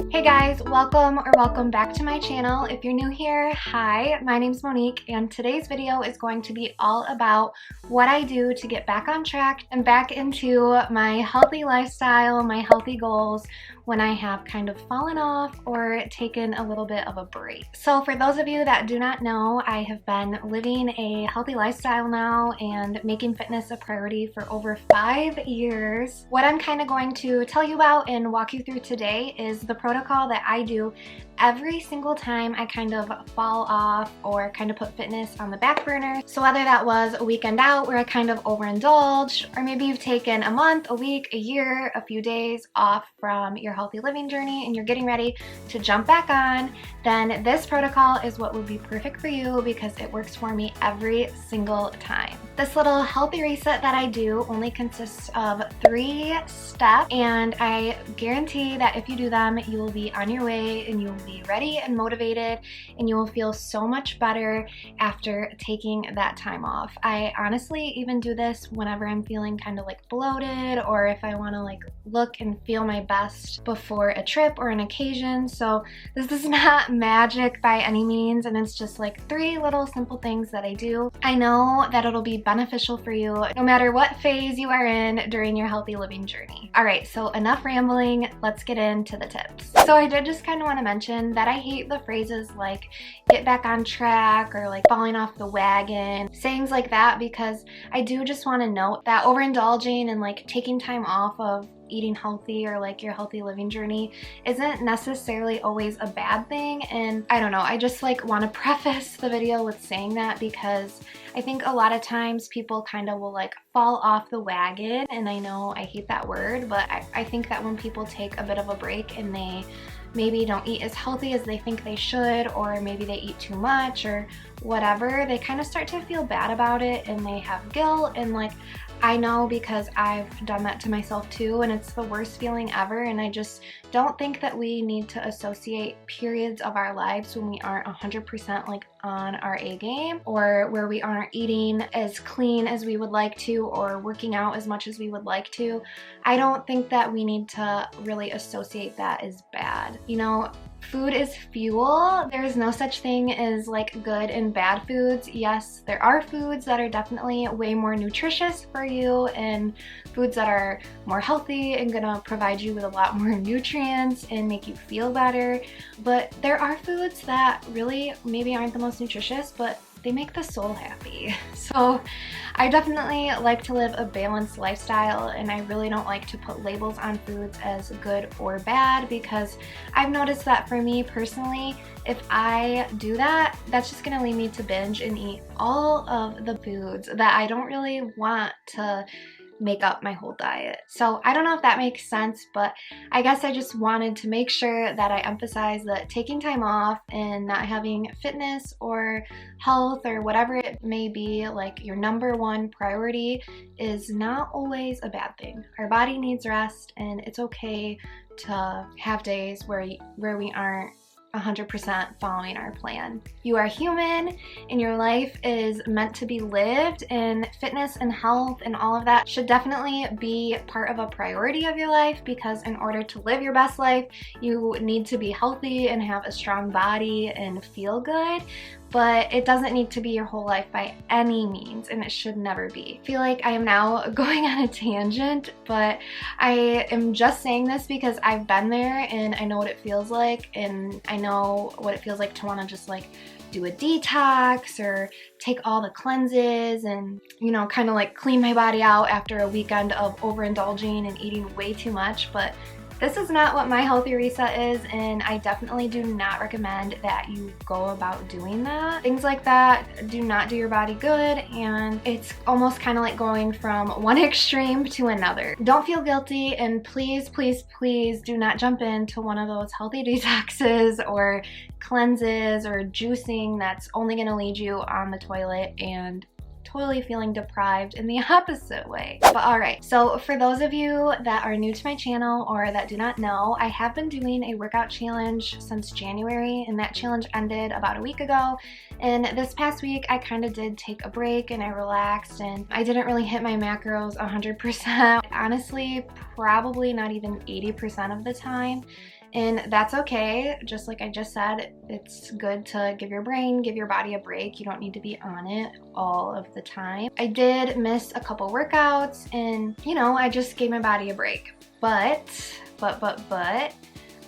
Hey guys, welcome back to my channel. If you're new here, hi, my name's Monique, and today's video is going to be all about what I do to get back on track and back into my healthy lifestyle, my healthy goals when I have kind of fallen off or taken a little bit of a break. So for those of you that do not know, I have been living a healthy lifestyle now and making fitness a priority for over 5 years. What I'm kind of going to tell you about and walk you through today is the protocol that I do every single time I kind of fall off or kind of put fitness on the back burner. So whether that was a weekend out where I kind of overindulged, or maybe you've taken a month, a week, a year, a few days off from your healthy living journey and you're getting ready to jump back on, then this protocol is what would be perfect for you because it works for me every single time. This little healthy reset that I do only consists of 3 steps, and I guarantee that if you do them, you will be on your way and you will be ready and motivated, and you will feel so much better after taking that time off. I honestly even do this whenever I'm feeling kind of like bloated, or if I want to like look and feel my best before a trip or an occasion. So this is not magic by any means, and it's just like 3 little simple things that I do. I know that it'll be beneficial for you no matter what phase you are in during your healthy living journey. All right, so enough rambling, let's get into the tips. So I did just kind of want to mention that I hate the phrases like get back on track or like falling off the wagon, sayings like that, because I do just want to note that overindulging and like taking time off of eating healthy or like your healthy living journey isn't necessarily always a bad thing. And I don't know, I just like want to preface the video with saying that because I think a lot of times people kind of will like fall off the wagon, and I know I hate that word, but I think that when people take a bit of a break and they maybe don't eat as healthy as they think they should, or maybe they eat too much or whatever, they kind of start to feel bad about it and they have guilt. And like, I know because I've done that to myself too, and it's the worst feeling ever. And I just don't think that we need to associate periods of our lives when we aren't 100% like on our A game, or where we aren't eating as clean as we would like to, or working out as much as we would like to. I don't think that we need to really associate that as bad. You know, food is fuel. There's no such thing as like good and bad foods. Yes, there are foods that are definitely way more nutritious for you and foods that are more healthy and gonna provide you with a lot more nutrients and make you feel better. But there are foods that really maybe aren't the most nutritious, but they make the soul happy. So I definitely like to live a balanced lifestyle, and I really don't like to put labels on foods as good or bad, because I've noticed that for me personally, if I do that, that's just gonna lead me to binge and eat all of the foods that I don't really want to make up my whole diet. So I don't know if that makes sense, but I guess I just wanted to make sure that I emphasize that taking time off and not having fitness or health or whatever it may be like your #1 priority is not always a bad thing. Our body needs rest, and it's okay to have days where we aren't 100% following our plan. You are human and your life is meant to be lived, and fitness and health and all of that should definitely be part of a priority of your life, because in order to live your best life, you need to be healthy and have a strong body and feel good. But it doesn't need to be your whole life by any means, and it should never be. I feel like I am now going on a tangent, but I am just saying this because I've been there and I know what it feels like, and I know what it feels like to want to just like do a detox or take all the cleanses and, you know, kind of like clean my body out after a weekend of overindulging and eating way too much. But this is not what my healthy reset is, and I definitely do not recommend that you go about doing that. Things like that do not do your body good, and it's almost kind of like going from one extreme to another. Don't feel guilty, and please, please, please do not jump into one of those healthy detoxes or cleanses or juicing that's only going to lead you on the toilet and totally feeling deprived in the opposite way. But alright, so for those of you that are new to my channel or that do not know, I have been doing a workout challenge since January, and that challenge ended about a week ago. And this past week I kind of did take a break and I relaxed, and I didn't really hit my macros 100%. Honestly, probably not even 80% of the time. And that's okay. Just like I just said, it's good to give your brain, give your body a break. You don't need to be on it all of the time. I did miss a couple workouts and, you know, I just gave my body a break. But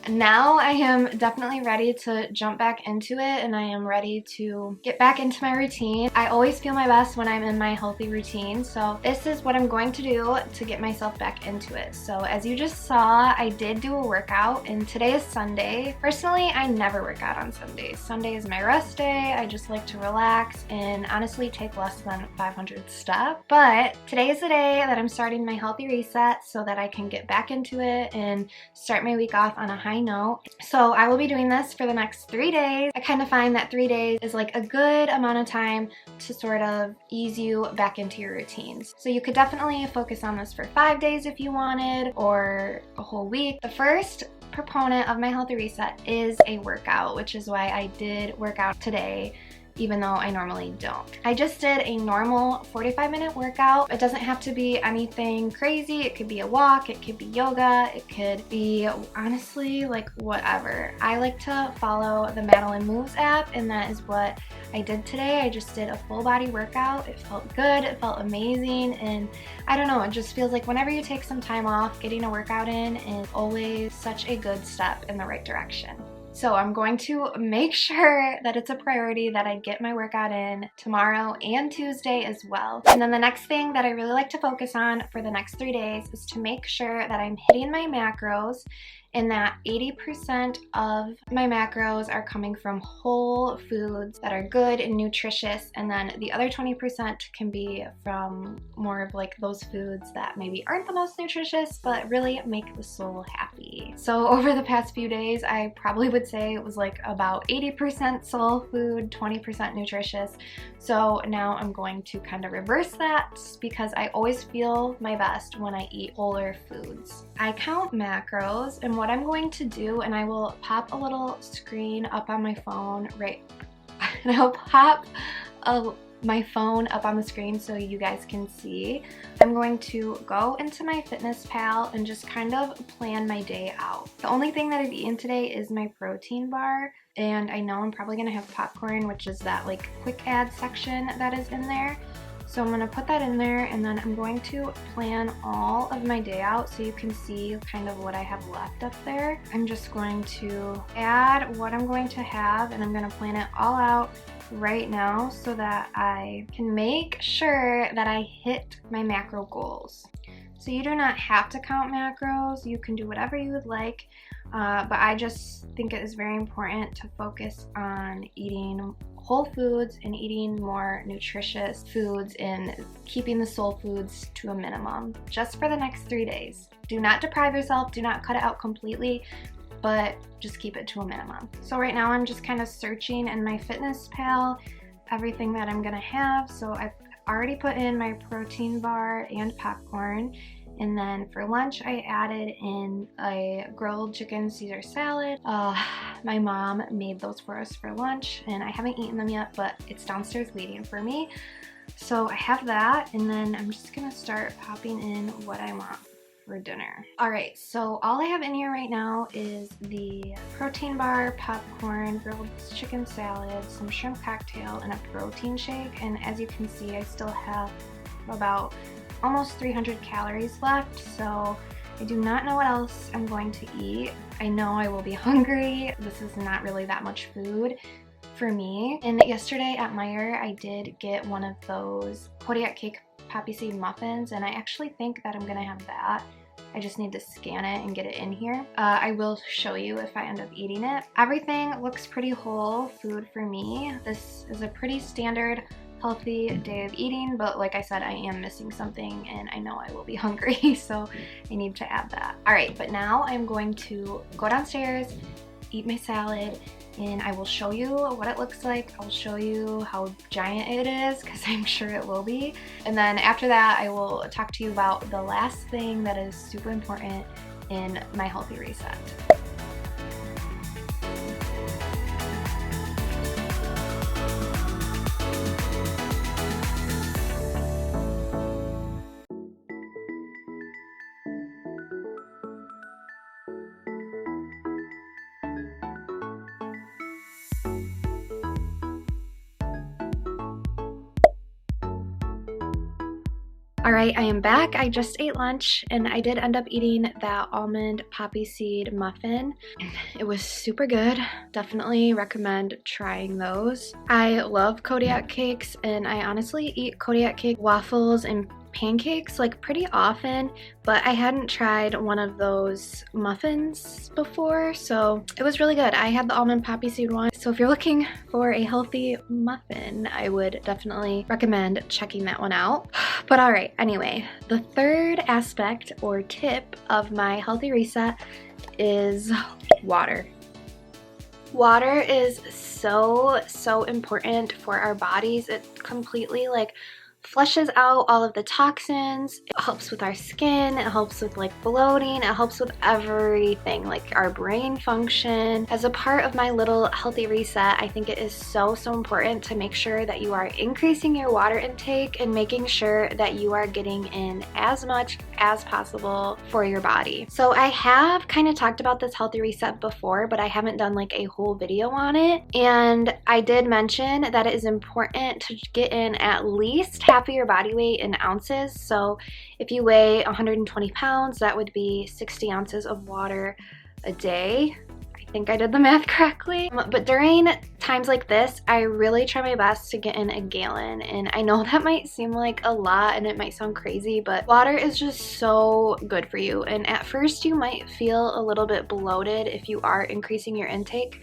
now I am definitely ready to jump back into it, and I am ready to get back into my routine. I always feel my best when I'm in my healthy routine, so this is what I'm going to do to get myself back into it. So as you just saw, I did do a workout, and today is Sunday. Personally, I never work out on Sundays. Sunday is my rest day. I just like to relax and honestly take less than 500 steps. But today is the day that I'm starting my healthy reset so that I can get back into it and start my week off on a high note. So I will be doing this for the next 3 days. I kind of find that 3 days is like a good amount of time to sort of ease you back into your routines. So you could definitely focus on this for 5 days if you wanted, or a whole week. The first proponent of my healthy reset is a workout, which is why I did work out today, even though I normally don't. I just did a normal 45-minute workout. It doesn't have to be anything crazy. It could be a walk, it could be yoga, it could be honestly like whatever. I like to follow the Madeline Moves app, and that is what I did today. I just did a full body workout. It felt good, it felt amazing, and I don't know, it just feels like whenever you take some time off, getting a workout in is always such a good step in the right direction. So I'm going to make sure that it's a priority that I get my workout in tomorrow and Tuesday as well. And then the next thing that I really like to focus on for the next 3 days is to make sure that I'm hitting my macros, and that 80% of my macros are coming from whole foods that are good and nutritious, and then the other 20% can be from more of like those foods that maybe aren't the most nutritious but really make the soul happy. So over the past few days, I probably would say it was like about 80% soul food, 20% nutritious. So now I'm going to kind of reverse that, because I always feel my best when I eat wholer foods. I count macros, and what I'm going to do, and I will pop a little screen up on my phone, right? And I'll pop my phone up on the screen so you guys can see. I'm going to go into my Fitness Pal and just kind of plan my day out. The only thing that I've eaten today is my protein bar, and I know I'm probably gonna have popcorn, which is that like quick add section that is in there. So I'm going to put that in there, and then I'm going to plan all of my day out so you can see kind of what I have left up there. I'm just going to add what I'm going to have, and I'm going to plan it all out right now so that I can make sure that I hit my macro goals. So you do not have to count macros. You can do whatever you would like, but I just think it is very important to focus on eating whole foods and eating more nutritious foods and keeping the soul foods to a minimum just for the next 3 days. Do not deprive yourself, do not cut it out completely, but just keep it to a minimum. So right now I'm just kind of searching in my Fitness Pal everything that I'm gonna have. So I've already put in my protein bar and popcorn. And then for lunch, I added in a grilled chicken Caesar salad. My mom made those for us for lunch, and I haven't eaten them yet, but it's downstairs waiting for me. So I have that, and then I'm just gonna start popping in what I want for dinner. All right, so all I have in here right now is the protein bar, popcorn, grilled chicken salad, some shrimp cocktail, and a protein shake. And as you can see, I still have about almost 300 calories left, so I do not know what else I'm going to eat. I know I will be hungry. This is not really that much food for me. And yesterday at Meijer, I did get one of those Kodiak cake poppy seed muffins, and I actually think that I'm gonna have that. I just need to scan it and get it in here. I will show you if I end up eating it. Everything looks pretty whole food for me. This is a pretty standard healthy day of eating, but like I said, I am missing something and I know I will be hungry, so I need to add that. All right, but now I'm going to go downstairs, eat my salad, and I will show you what it looks like. I'll show you how giant it is, because I'm sure it will be. And then after that, I will talk to you about the last thing that is super important in my healthy reset. All right, I am back. I just ate lunch and I did end up eating that almond poppy seed muffin. It was super good. Definitely recommend trying those. I love Kodiak cakes and I honestly eat Kodiak cake waffles and pancakes like pretty often, but I hadn't tried one of those muffins before, so it was really good. I had the almond poppy seed one, so if you're looking for a healthy muffin, I would definitely recommend checking that one out. But all right, anyway, the third aspect or tip of my healthy reset is water. Water is so important for our bodies. It completely like flushes out all of the toxins. It helps with our skin, it helps with like bloating, it helps with everything, like our brain function. As a part of my little healthy reset, I think it is so important to make sure that you are increasing your water intake and making sure that you are getting in as much as possible for your body. So I have kind of talked about this healthy reset before, but I haven't done like a whole video on it. And I did mention that it is important to get in at least half of your body weight in ounces. So if you weigh 120 pounds, that would be 60 ounces of water a day. I think I did the math correctly. But during times like this, I really try my best to get in a gallon. And I know that might seem like a lot and it might sound crazy, but water is just so good for you. And at first you might feel a little bit bloated if you are increasing your intake,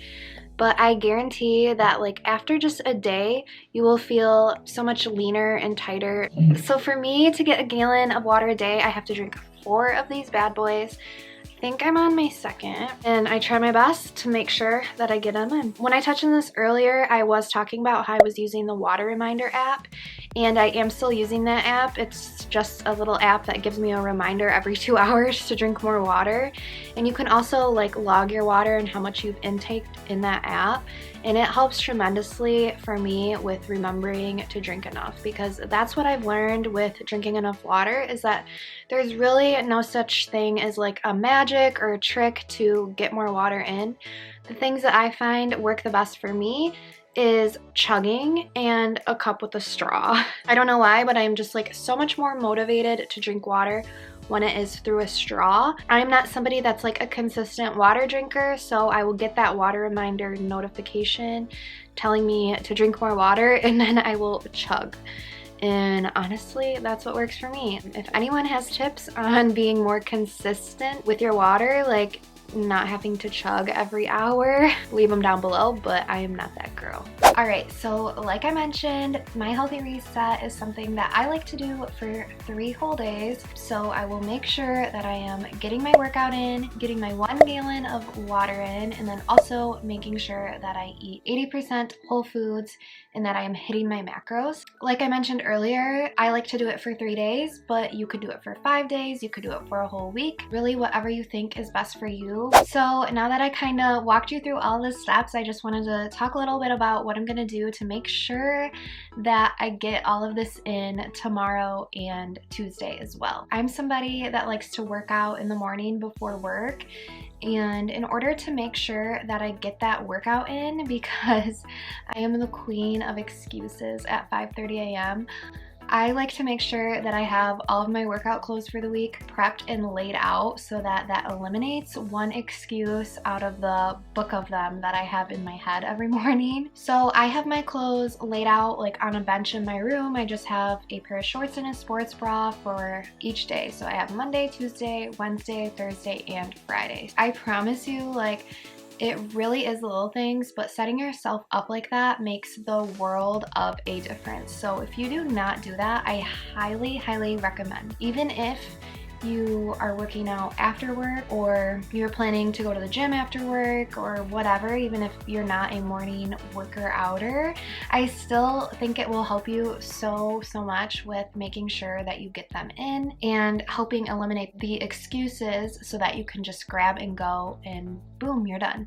but I guarantee that like after just a day, you will feel so much leaner and tighter. So for me to get a gallon of water a day, I have to drink 4 of these bad boys. I think I'm on my second, and I try my best to make sure that I get them in. When I touched on this earlier, I was talking about how I was using the water reminder app, and I am still using that app. It's just a little app that gives me a reminder every 2 hours to drink more water. And you can also like log your water and how much you've intaked in that app. And it helps tremendously for me with remembering to drink enough, because that's what I've learned with drinking enough water is that there's really no such thing as like a magic or a trick to get more water in. The things that I find work the best for me is chugging and a cup with a straw. I don't know why, but I'm just like so much more motivated to drink water when it is through a straw. I'm not somebody that's like a consistent water drinker, so I will get that water reminder notification telling me to drink more water, and then I will chug. And honestly, that's what works for me. If anyone has tips on being more consistent with your water, like not having to chug every hour, leave them down below, but I am not that girl. Alright, so like I mentioned, my healthy reset is something that I like to do for 3 whole days. So I will make sure that I am getting my workout in, getting my 1 gallon of water in, and then also making sure that I eat 80% whole foods and that I am hitting my macros. Like I mentioned earlier, I like to do it for 3 days, but you could do it for 5 days, you could do it for a whole week, really whatever you think is best for you. So now that I kind of walked you through all the steps, I just wanted to talk a little bit about what I'm gonna do to make sure that I get all of this in tomorrow and Tuesday as well. I'm somebody that likes to work out in the morning before work, and in order to make sure that I get that workout in, because I am the queen of excuses at 5:30 a.m., I like to make sure that I have all of my workout clothes for the week prepped and laid out so that that eliminates one excuse out of the book of them that I have in my head every morning. So I have my clothes laid out like on a bench in my room. I just have a pair of shorts and a sports bra for each day. So I have Monday, Tuesday, Wednesday, Thursday, and Friday. I promise you, like, it really is the little things, but setting yourself up like that makes the world of a difference. So if you do not do that, I highly recommend. Even if you are working out after work, or you're planning to go to the gym after work, or whatever, even if you're not a morning worker outer, I still think it will help you so much with making sure that you get them in and helping eliminate the excuses so that you can just grab and go and boom, you're done.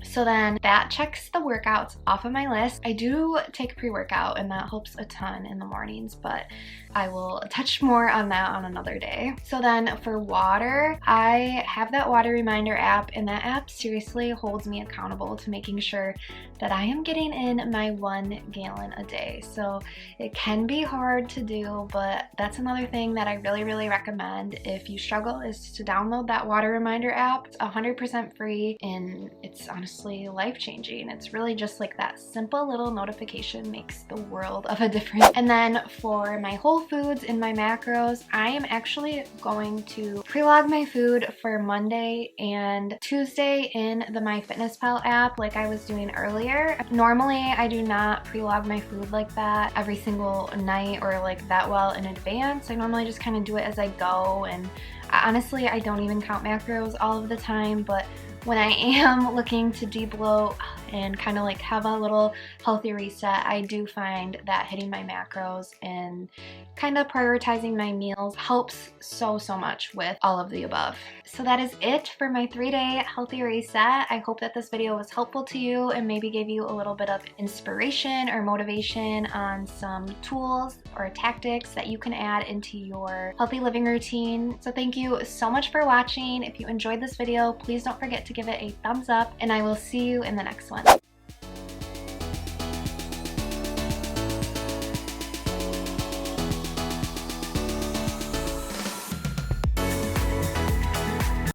So then that checks the workouts off of my list. I do take pre-workout and that helps a ton in the mornings, but I will touch more on that on another day. So then for water, I have that water reminder app, and that app seriously holds me accountable to making sure that I am getting in my 1 gallon a day. So it can be hard to do, but that's another thing that I really recommend if you struggle, is to download that water reminder app. It's 100% free and it's honestly life-changing. It's really just like that simple little notification makes the world of a difference. And then for my whole foods in my macros, I am actually going to pre-log my food for Monday and Tuesday in the MyFitnessPal app like I was doing earlier. Normally I do not pre-log my food like that every single night or like that well in advance. I normally just kind of do it as I go, and honestly I don't even count macros all of the time, but when I am looking to debloat and kind of like have a little healthy reset, I do find that hitting my macros and kind of prioritizing my meals helps so much with all of the above. So that is it for my 3-day healthy reset. I hope that this video was helpful to you and maybe gave you a little bit of inspiration or motivation on some tools or tactics that you can add into your healthy living routine. So thank you so much for watching. If you enjoyed this video, please don't forget to give it a thumbs up, and I will see you in the next one.